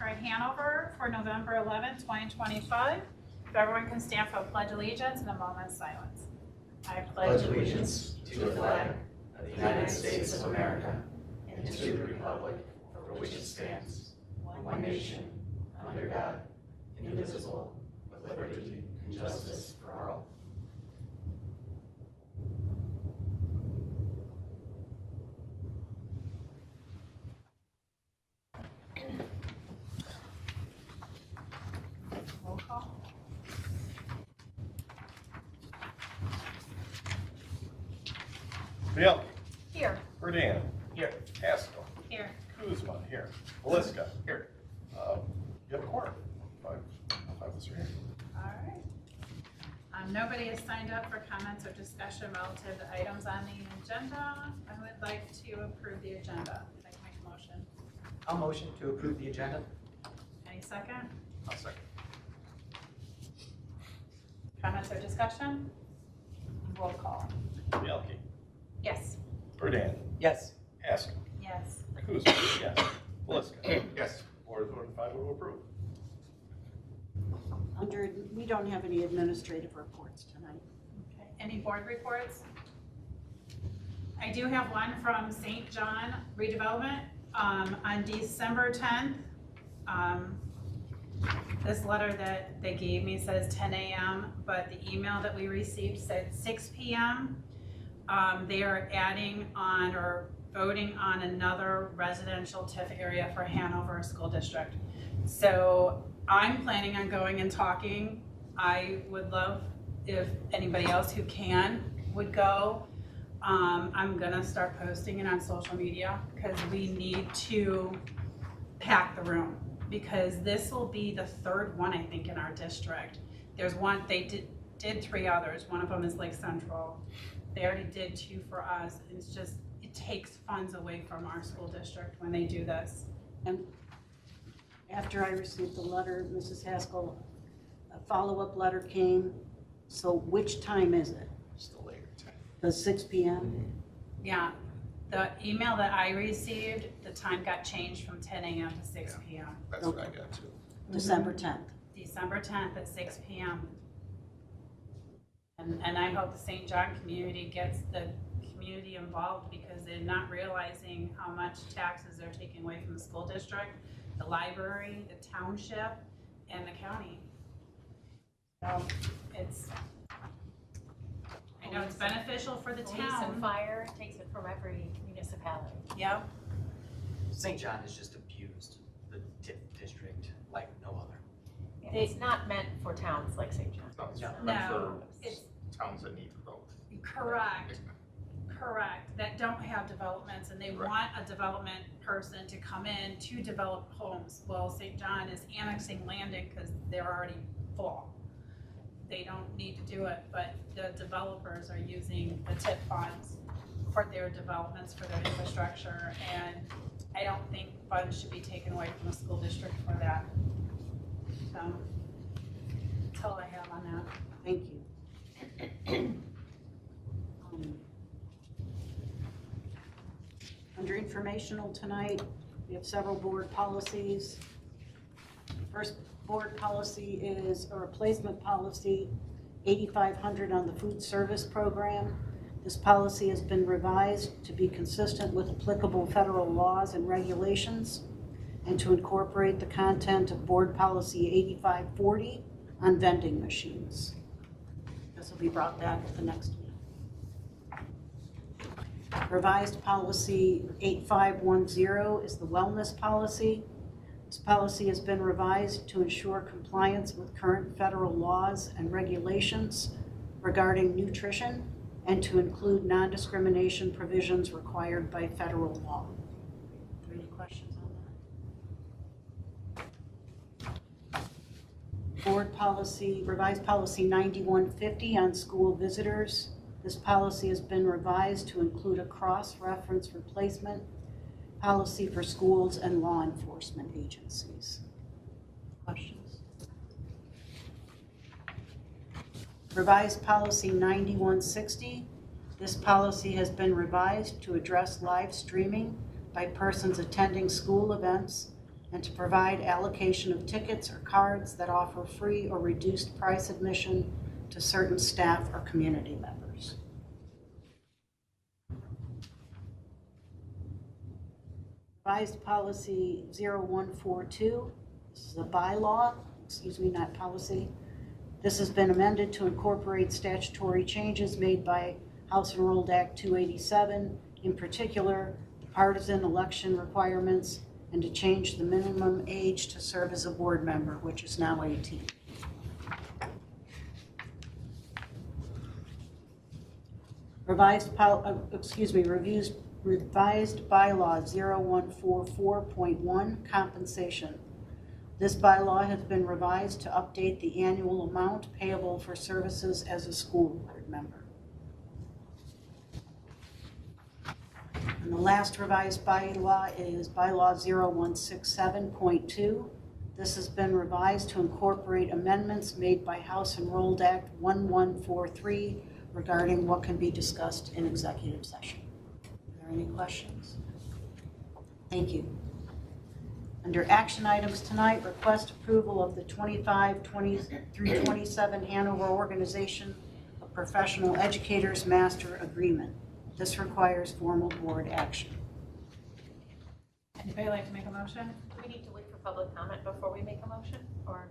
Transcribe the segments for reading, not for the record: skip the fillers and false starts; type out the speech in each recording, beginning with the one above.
in Hanover for November 11th, 2025. If everyone can stand for a pledge allegiance and a moment's silence. I pledge allegiance to the flag of the United States of America and to the republic for which it stands, one nation, under God, indivisible, with liberty and justice for all. Roll call. Bielke. Here. Burdan. Here. Haskell. Here. Kuzma. Here. Valiska. Here. You have a quorum. Five of us are here. All right. Nobody has signed up for comments or discussion relative to items on the agenda. I would like to approve the agenda. I'd like to make a motion. I'll motion to approve the agenda. Any second? I'll second. Comments or discussion? Roll call. Bielke. Yes. Burdan. Yes. Haskell. Yes. Kuzma. Yes. Valiska. Yes. Board voted 5 to approve. We don't have any administrative reports tonight. Okay. Any board reports? I do have one from St. John Redevelopment on December 10th. This letter that they gave me says 10 a.m., but the email that we received said 6 p.m. They are adding on or voting on another residential TIF area for Hanover School District. So I'm planning on going and talking. I would love if anybody else who can would go. I'm gonna start posting it on social media because we need to pack the room, because this will be the third one, I think, in our district. There's one, they did 3 others. One of them is Lake Central. They already did 2 for us. It's just, it takes funds away from our school district when they do this. And after I received the letter, Mrs. Haskell, a follow-up letter came. So which time is it? It's the later time. The 6 p.m.? Yeah, the email that I received, the time got changed from 10 a.m. to 6 p.m. That's what I got too. December 10th. December 10th at 6 p.m. And I hope the St. John community gets the community involved, because they're not realizing how much taxes they're taking away from the school district, the library, the township, and the county. So it's, I know it's beneficial for the Police and town. fire takes it from every municipality. Yep. St. John has just abused the TIF district like no other. It's not meant for towns like St. John. No, it's No. meant No, for it's towns that need growth. correct. Correct, that don't have developments, and they Right. want a development person to come in to develop homes. Well, St. John is annexing Landing because they're already full. They don't need to do it, but the developers are using the TIP funds for their developments, for their infrastructure, and I don't think funds should be taken away from the school district for that. So, that's all I have on that. Thank you. Under informational tonight, we have several board policies. First board policy is a replacement policy, 8500 on the food service program. This policy has been revised to be consistent with applicable federal laws and regulations, and to incorporate the content of board policy 8540 on vending machines. This will be brought back at the next meeting. Revised policy 8510 is the wellness policy. This policy has been revised to ensure compliance with current federal laws and regulations regarding nutrition, and to include non-discrimination provisions required by federal law. Are there any questions on that? Board policy, revised policy 9150 on school visitors. This policy has been revised to include a cross-reference replacement policy for schools and law enforcement agencies. Questions? Revised policy 9160. This policy has been revised to address live streaming by persons attending school events and to provide allocation of tickets or cards that offer free or reduced price admission to certain staff or community members. Revised policy 0142, this is a bylaw, not policy. This has been amended to incorporate statutory changes made by House Enrolled Act 287, in particular, partisan election requirements, and to change the minimum age to serve as a board member, which is now 18. Revised bylaw 0144.1, compensation. This bylaw has been revised to update the annual amount payable for services as a school board member. And the last revised bylaw is bylaw 0167.2. This has been revised to incorporate amendments made by House Enrolled Act 1143 regarding what can be discussed in executive session. Are there any questions? Thank you. Under action items tonight, request approval of the 25-20 through 27 Hanover Organization of Professional Educators Master Agreement. This requires formal board action. Anybody like to make a motion? Do we need to wait for public comment before we make a motion? Or,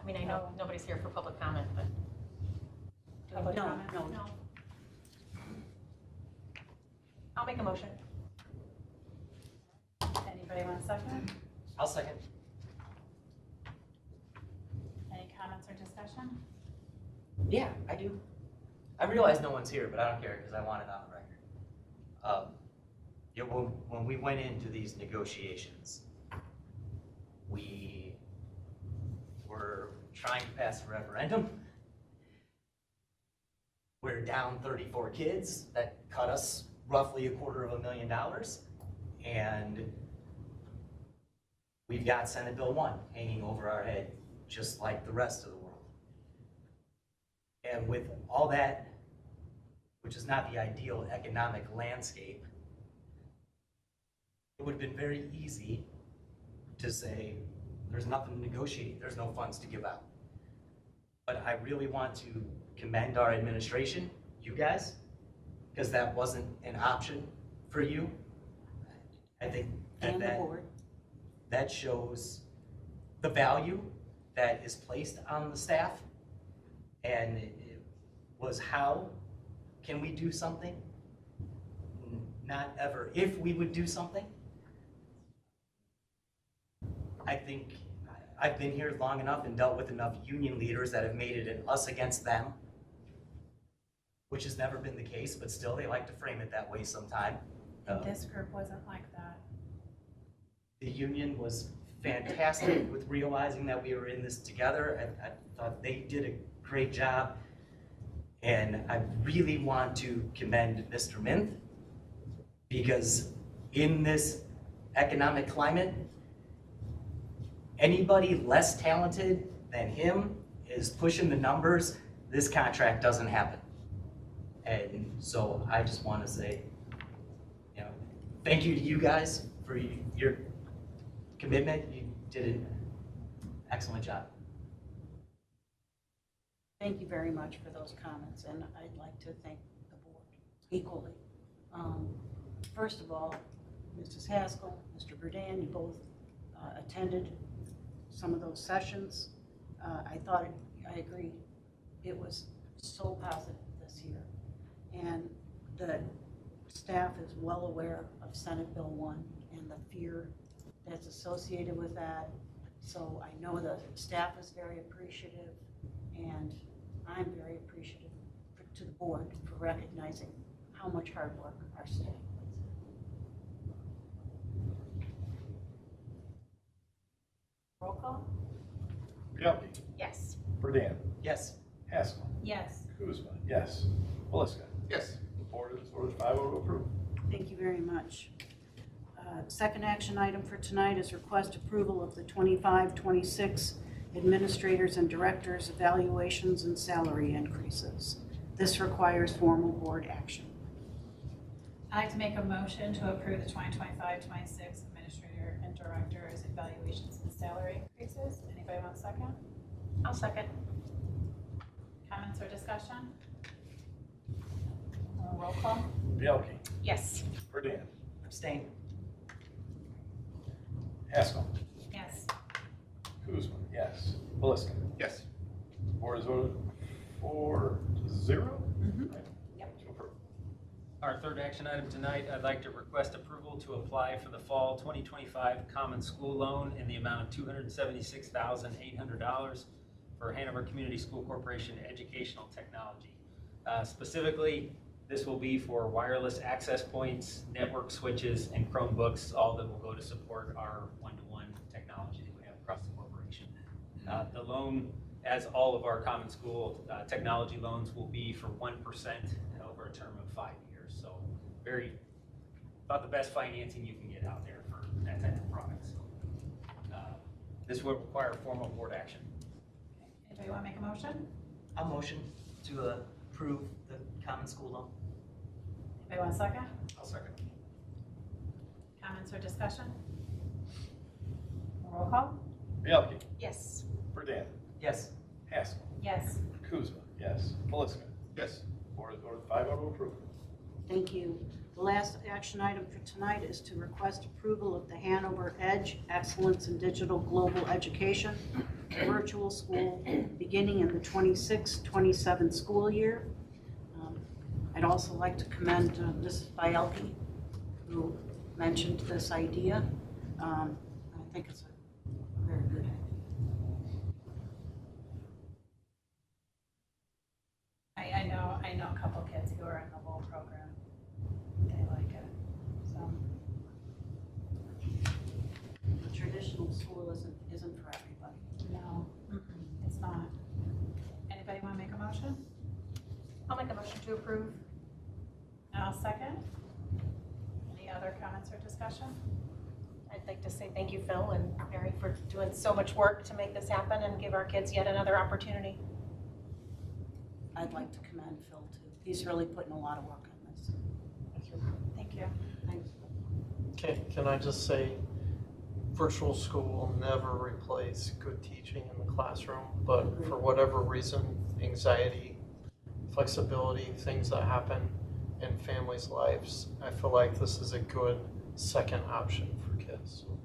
I mean, I know nobody's here for public comment, but. Public No, comment? no. No. I'll make a motion. Anybody want a second? I'll second. Any comments or discussion? Yeah, I do. I realize no one's here, but I don't care because I want it on the record. When we went into these negotiations, we were trying to pass a referendum. We're down 34 kids. That cut us roughly $250,000. And we've got Senate Bill 1 hanging over our head, just like the rest of the world. And with all that, which is not the ideal economic landscape, it would have been very easy to say, there's nothing to negotiate, there's no funds to give out. But I really want to commend our administration, you guys, because that wasn't an option for you. I think And the board. that shows the value that is placed on the staff, and it was how can we do something, not ever if we would do something. I think I've been here long enough and dealt with enough union leaders that have made it an us against them, which has never been the case, but still they like to frame it that way sometime. This group wasn't like that. The union was fantastic with realizing that we were in this together. I thought they did a great job. And I really want to commend Mr. Minth, because in this economic climate, anybody less talented than him is pushing the numbers. This contract doesn't happen. And so I just want to say, thank you to you guys for your commitment. You did an excellent job. Thank you very much for those comments, and I'd like to thank the board equally. First of all, Mrs. Haskell, Mr. Burdan, you both attended some of those sessions. I agree, it was so positive this year. And the staff is well aware of Senate Bill 1 and the fear that's associated with that. So I know the staff is very appreciative, and I'm very appreciative to the board for recognizing how much hard work our staff puts in. Roll call? Bielke, Yes. Burdan, Yes. Haskell, Yes. Kuzma, yes. Maliska. Yes. The board is ordered 5-0 to approve. Thank you very much. Second action item for tonight is request approval of the 25-26 administrators and directors evaluations and salary increases. This requires formal board action. I'd like to make a motion to approve the 2025-26 administrator and directors evaluations and salary increases. Anybody want a second? I'll second. Comments or discussion? Roll call? Bielke, Yes. Burden, Abstain. Haskell, Yes. Kuzma, yes. Belisca. Yes. Board is voted 4-0. Yep. To approve. Our third action item tonight, I'd like to request approval to apply for the fall 2025 Common School Loan in the amount of $276,800 for Hanover Community School Corporation Educational Technology. Specifically, this will be for wireless access points, network switches, and Chromebooks, all that will go to support our one-to-one technology that we have across the corporation. The loan, as all of our common school technology loans, will be for 1% over a term of 5 years. So about the best financing you can get out there for that type of product. So, this will require formal board action. Anybody want to make a motion? I'll motion to approve the common school loan. Anybody want a second? I'll second. Comments or discussion? Roll call? Bielke, Yes. Burden, Yes. Haskell, Yes. Kuzma, yes. Belisca. Yes. Board is voted 5-0 to approve. Thank you. The last action item for tonight is to request approval of the Hanover Edge Excellence in Digital Global Education virtual school beginning in the 26-27 school year. I'd also like to commend Mrs. Bielke, who mentioned this idea. I think it's a very good idea. I know a couple kids who are in the whole program. They like it, so. The traditional school isn't for everybody. No, it's not. Anybody want to make a motion? I'll make a motion to approve. I'll second. Any other comments or discussion? I'd like to say thank you, Phil and Mary, for doing so much work to make this happen and give our kids yet another opportunity. I'd like to commend Phil too. He's really putting a lot of work on this. Thank you. Thanks. Okay, can I just say, virtual school will never replace good teaching in the classroom, but for whatever reason, anxiety, flexibility, things that happen in families' lives, I feel like this is a good second option for kids. So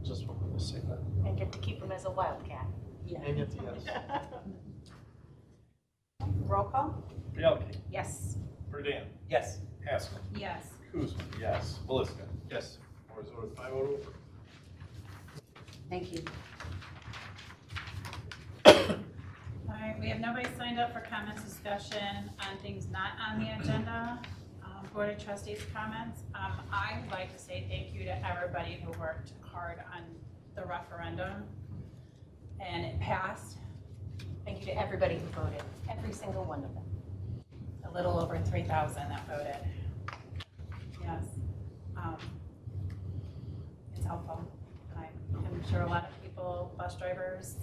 just wanted to say that. And get to keep them as a wildcat. Yeah. And get the yes. Roll call? Bielke, Yes. Burden, Yes. Haskell, Yes. Kuzma, yes. Belisca. Yes. Board is voted 5-0 to approve. Thank you. All right, we have nobody signed up for comments, discussion on things not on the agenda. Board of Trustees comments. I would like to say thank you to everybody who worked hard on the referendum and it passed. Thank you to everybody who voted, every single one of them. A little over 3,000 that voted. Yes. It's helpful. I'm sure a lot of people, bus drivers,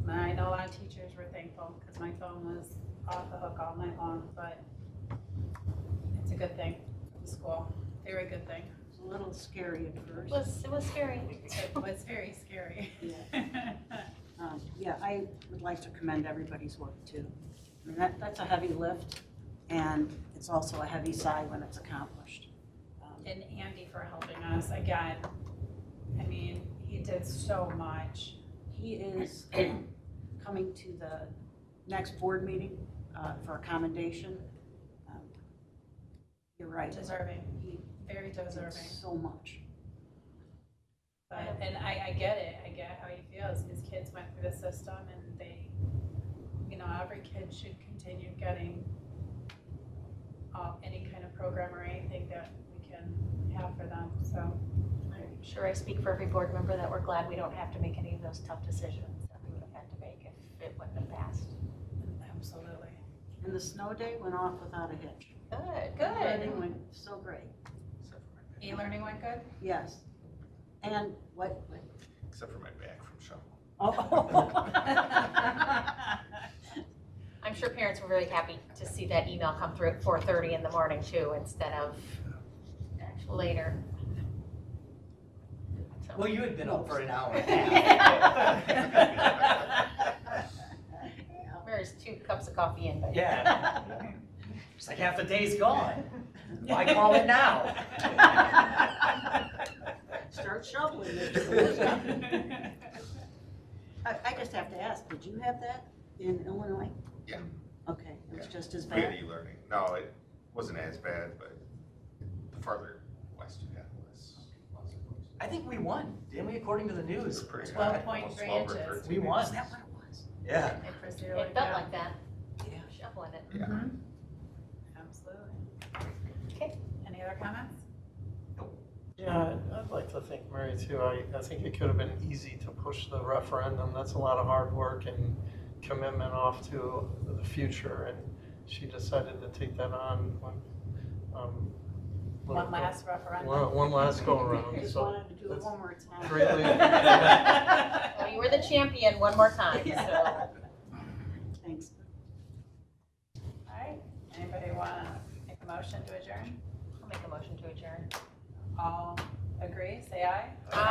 and I know a lot of teachers were thankful because my phone was off the hook all night long, but it's a good thing for the school. Very good thing. It's a little scary at first. It was scary. It was very scary. Yeah, I would like to commend everybody's work too. I mean, that's a heavy lift, and it's also a heavy sigh when it's accomplished. And Andy for helping us again. I mean, he did so much. He is coming to the next board meeting for a commendation. You're right. Deserving, He very did deserving. so much. But, and I get it, I get how he feels. His kids went through the system and they, every kid should continue getting any kind of program or anything that we can have for them, so. I'm sure I speak for every board member that we're glad we don't have to make any of those tough decisions that we would have had to make if it wouldn't have passed. Absolutely. And the snow day went off without a hitch. Good, Everything went so great. E-learning went good? Yes. And what? Except for my back from shoveling. Oh. I'm sure parents were very happy to see that email come through at 4:30 in the morning too, instead of later. so. Well, you had been up for an hour and a half. There's 2 cups of coffee in, but. Yeah. It's like half the day's gone. Why call it now? Start shoveling it. I just have to ask, did you have that in Illinois? Yeah. Okay, it was just as We had bad? e-learning. No, it wasn't as bad, but the farther west you got, less. I think we won, didn't we, according to the news? Pretty 12.3 almost 12 or inches. 13 We won. Is that what it was? Yeah. It proceeded It like felt that. like that, Yeah. shoveling it. Yeah. Mhm. Absolutely. Okay. Any other comments? Yeah, I'd like to thank Mary too. I think it could have been easy to push the referendum. That's a lot of hard work and commitment off to the future. And she decided to take that on when, One last referendum. one last go around. I just So wanted to do it that's one more time. greatly, Well, you were the champion one more time, so. Thanks. All right, anybody want to make a motion to adjourn? I'll make a motion to adjourn. All agree, say aye. Aye.